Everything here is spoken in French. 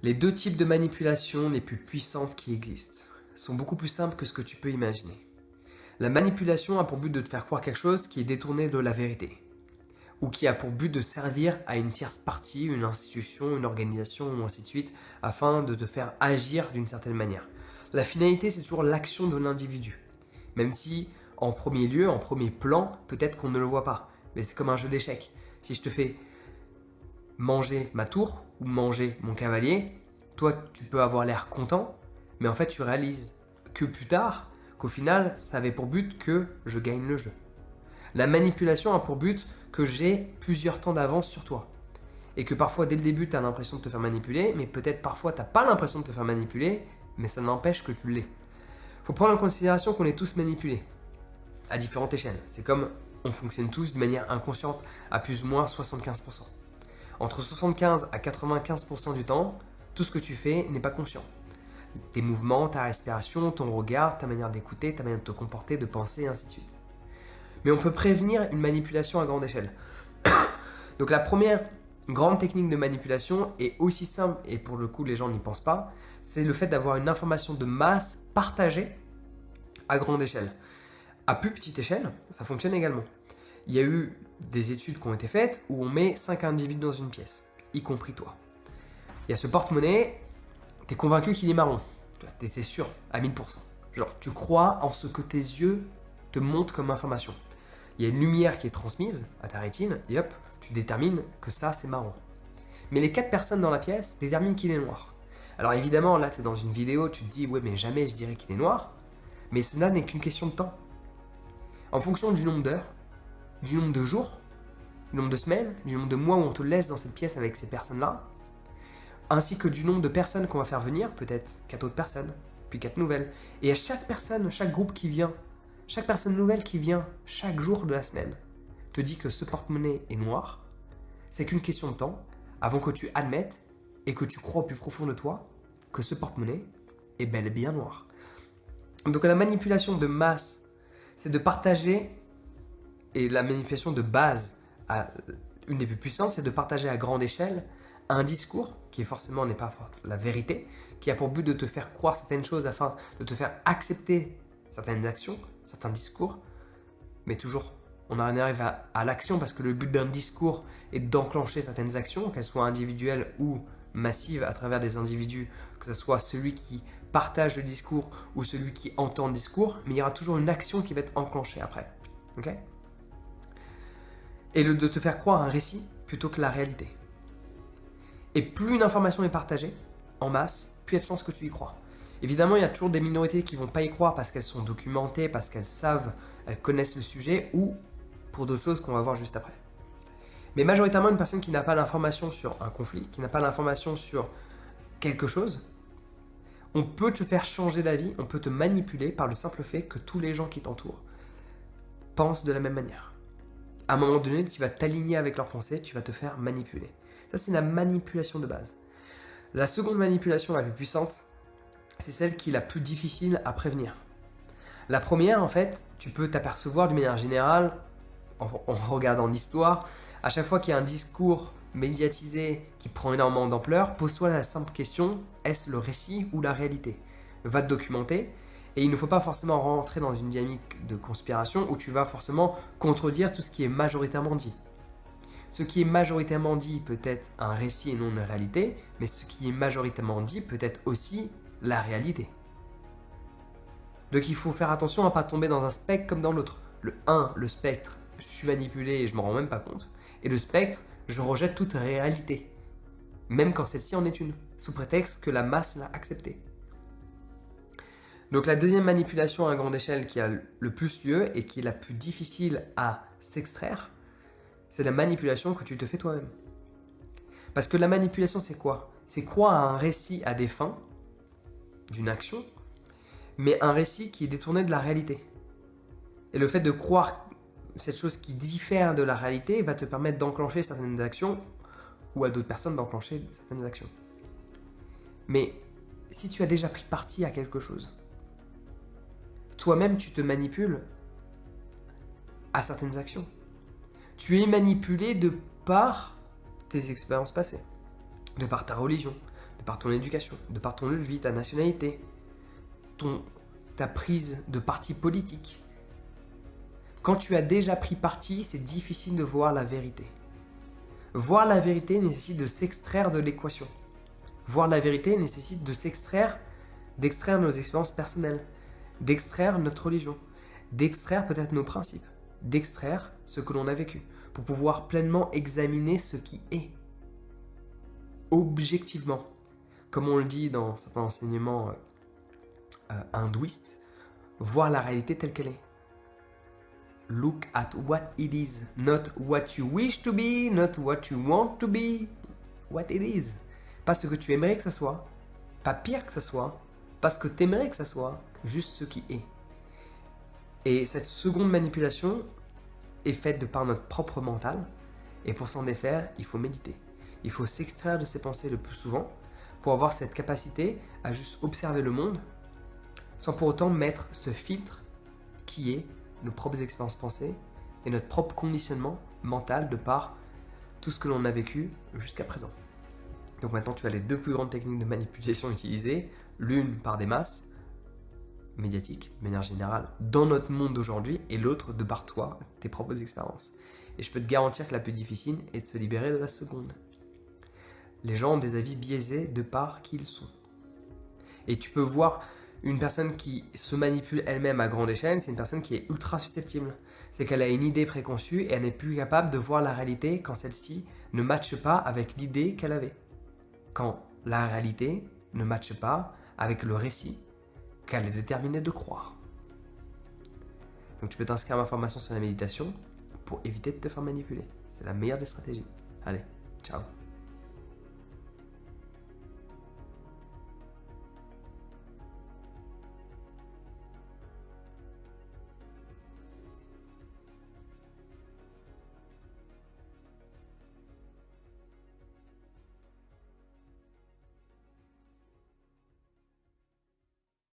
Les deux types de manipulation les plus puissantes qui existent sont beaucoup plus simples que ce que tu peux imaginer. La manipulation a pour but de te faire croire quelque chose qui est détourné de la vérité, ou qui a pour but de servir à une tierce partie, une institution, une organisation, ou ainsi de suite, afin de te faire agir d'une certaine manière. La finalité, c'est toujours l'action de l'individu, même si, en premier lieu, en premier plan, peut-être qu'on ne le voit pas, mais c'est comme un jeu d'échecs. Si je te fais manger ma tour ou manger mon cavalier, toi tu peux avoir l'air content, mais en fait tu réalises que plus tard, qu'au final ça avait pour but que je gagne le jeu. La manipulation a pour but que j'ai plusieurs temps d'avance sur toi. Et que parfois dès le début tu as l'impression de te faire manipuler, mais peut-être parfois tu n'as pas l'impression de te faire manipuler, mais ça n'empêche que tu l'es. Il faut prendre en considération qu'on est tous manipulés, à différentes échelles. C'est comme on fonctionne tous de manière inconsciente à plus ou moins 75%. Entre 75 à 95% du temps, tout ce que tu fais n'est pas conscient. Tes mouvements, ta respiration, ton regard, ta manière d'écouter, ta manière de te comporter, de penser, et ainsi de suite. Mais on peut prévenir une manipulation à grande échelle. Donc la première grande technique de manipulation est aussi simple, et pour le coup les gens n'y pensent pas, c'est le fait d'avoir une information de masse partagée à grande échelle. À plus petite échelle, ça fonctionne également. Il y a eu des études qui ont été faites où on met 5 individus dans une pièce, y compris toi. Il y a ce porte-monnaie, tu es convaincu qu'il est marron. Tu es sûr, à 1000%. Genre, tu crois en ce que tes yeux te montrent comme information. Il y a une lumière qui est transmise à ta rétine, et hop, tu détermines que ça, c'est marron. Mais les 4 personnes dans la pièce déterminent qu'il est noir. Alors évidemment, là, tu es dans une vidéo, tu te dis, ouais, mais jamais je dirais qu'il est noir. Mais cela n'est qu'une question de temps. En fonction du nombre d'heures, du nombre de jours, du nombre de semaines, du nombre de mois où on te laisse dans cette pièce avec ces personnes-là, ainsi que du nombre de personnes qu'on va faire venir, peut-être 4 autres personnes, puis 4 nouvelles. Et à chaque personne, chaque groupe qui vient, chaque personne nouvelle qui vient chaque jour de la semaine, te dit que ce porte-monnaie est noir, c'est qu'une question de temps avant que tu admettes et que tu crois au plus profond de toi que ce porte-monnaie est bel et bien noir. Donc la manipulation de masse, c'est de partager. Et la manipulation de base, une des plus puissantes, c'est de partager à grande échelle un discours qui forcément n'est pas la vérité, qui a pour but de te faire croire certaines choses afin de te faire accepter certaines actions, certains discours, mais toujours on en arrive à l'action parce que le but d'un discours est d'enclencher certaines actions, qu'elles soient individuelles ou massives à travers des individus, que ce soit celui qui partage le discours ou celui qui entend le discours, mais il y aura toujours une action qui va être enclenchée après. Ok ? Et de te faire croire un récit plutôt que la réalité. Et plus une information est partagée, en masse, plus il y a de chances que tu y crois. Évidemment, il y a toujours des minorités qui ne vont pas y croire parce qu'elles sont documentées, parce qu'elles savent, elles connaissent le sujet, ou pour d'autres choses qu'on va voir juste après. Mais majoritairement, une personne qui n'a pas l'information sur un conflit, qui n'a pas l'information sur quelque chose, on peut te faire changer d'avis, on peut te manipuler par le simple fait que tous les gens qui t'entourent pensent de la même manière. À un moment donné, tu vas t'aligner avec leurs pensées, tu vas te faire manipuler. Ça, c'est la manipulation de base. La seconde manipulation la plus puissante, c'est celle qui est la plus difficile à prévenir. La première, en fait, tu peux t'apercevoir de manière générale, en regardant l'histoire, à chaque fois qu'il y a un discours médiatisé qui prend énormément d'ampleur, pose-toi la simple question, est-ce le récit ou la réalité ? Va te documenter. Et il ne faut pas forcément rentrer dans une dynamique de conspiration où tu vas forcément contredire tout ce qui est majoritairement dit. Ce qui est majoritairement dit peut être un récit et non une réalité, mais ce qui est majoritairement dit peut être aussi la réalité. Donc il faut faire attention à ne pas tomber dans un spectre comme dans l'autre. Le spectre, je suis manipulé et je ne m'en rends même pas compte. Et le spectre, je rejette toute réalité. Même quand celle-ci en est une, sous prétexte que la masse l'a acceptée. Donc la deuxième manipulation à grande échelle qui a le plus lieu et qui est la plus difficile à s'extraire, c'est la manipulation que tu te fais toi-même. Parce que la manipulation, c'est quoi ? C'est croire à un récit à des fins, d'une action, mais un récit qui est détourné de la réalité. Et le fait de croire cette chose qui diffère de la réalité va te permettre d'enclencher certaines actions ou à d'autres personnes d'enclencher certaines actions. Mais si tu as déjà pris parti à quelque chose, toi-même tu te manipules à certaines actions. Tu es manipulé de par tes expériences passées, de par ta religion, de par ton éducation, de par ton lieu de vie, ta nationalité, ta prise de parti politique. Quand tu as déjà pris parti, c'est difficile de voir la vérité. Voir la vérité nécessite de s'extraire de l'équation. Voir la vérité nécessite d'extraire nos expériences personnelles, d'extraire notre religion, d'extraire peut-être nos principes, d'extraire ce que l'on a vécu, pour pouvoir pleinement examiner ce qui est. Objectivement, comme on le dit dans certains enseignements hindouistes, voir la réalité telle qu'elle est. Look at what it is, not what you wish to be, not what you want to be, what it is. Pas ce que tu aimerais que ça soit, pas pire que ça soit, pas ce que tu aimerais que ça soit, juste ce qui est. Et cette seconde manipulation est faite de par notre propre mental, et pour s'en défaire, il faut méditer. Il faut s'extraire de ses pensées le plus souvent pour avoir cette capacité à juste observer le monde sans pour autant mettre ce filtre qui est nos propres expériences pensées et notre propre conditionnement mental de par tout ce que l'on a vécu jusqu'à présent. Donc maintenant, tu as les deux plus grandes techniques de manipulation utilisées, l'une par des masses médiatiques, de manière générale, dans notre monde d'aujourd'hui, et l'autre de par toi, tes propres expériences. Et je peux te garantir que la plus difficile est de se libérer de la seconde. Les gens ont des avis biaisés de par qui ils sont. Et tu peux voir une personne qui se manipule elle-même à grande échelle, c'est une personne qui est ultra susceptible. C'est qu'elle a une idée préconçue et elle n'est plus capable de voir la réalité quand celle-ci ne matche pas avec l'idée qu'elle avait. Quand la réalité ne matche pas avec le récit qu'elle est déterminée de croire. Donc tu peux t'inscrire à ma formation sur la méditation pour éviter de te faire manipuler. C'est la meilleure des stratégies. Allez, ciao.